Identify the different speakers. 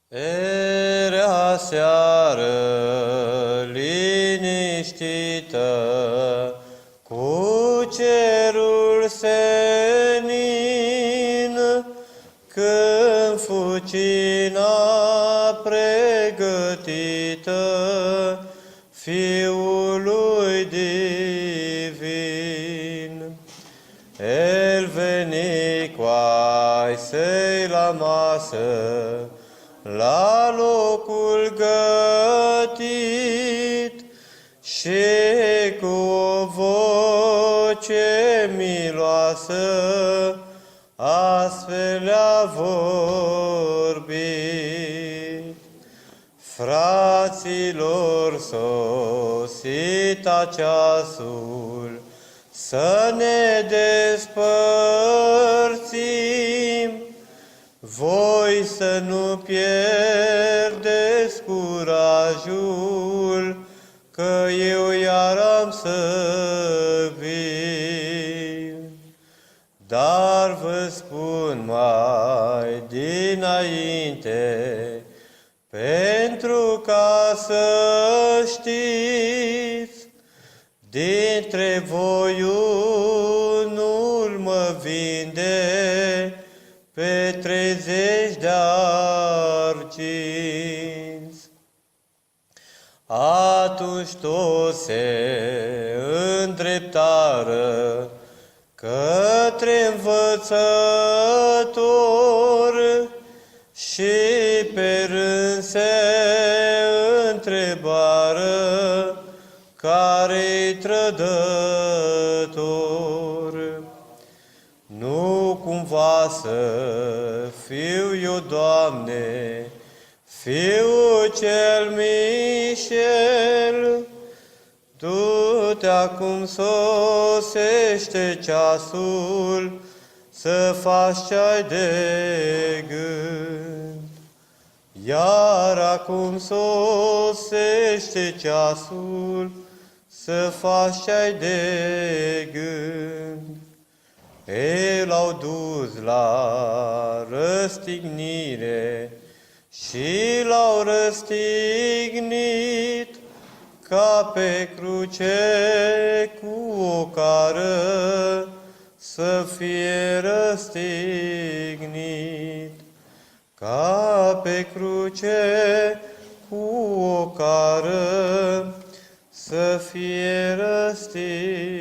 Speaker 1: Era seară liniștită, cu cerul senin, când fucina pregătită Fiului Divin. El veni cu ai săi la masă, la locul gătit, și cu o voce miloasă astfel le-a vorbit. Fraților, sosit a ceasul, să ne despărțim, voi să nu pierdeți curajul, că eu iar am să vin. Dar vă spun mai dinainte, pentru ca să știți, dintre voi unul mă vinde pe 30 de arginți. Atunci toți se îndreptară către învățător și pe rând se întrebară care-i trădător. Nu cumva să fiu eu, Doamne, Fiul cel mișel? Du-te acum, sosește ceasul, să faci ce-ai de gând. Iar acum sosește ceasul, să faci ce-ai de gând. Ei l-au dus la răstignire și l-au răstignit, ca pe cruce cu o cară să fie răstignit. Ca pe cruce cu o cară să fie răstignit.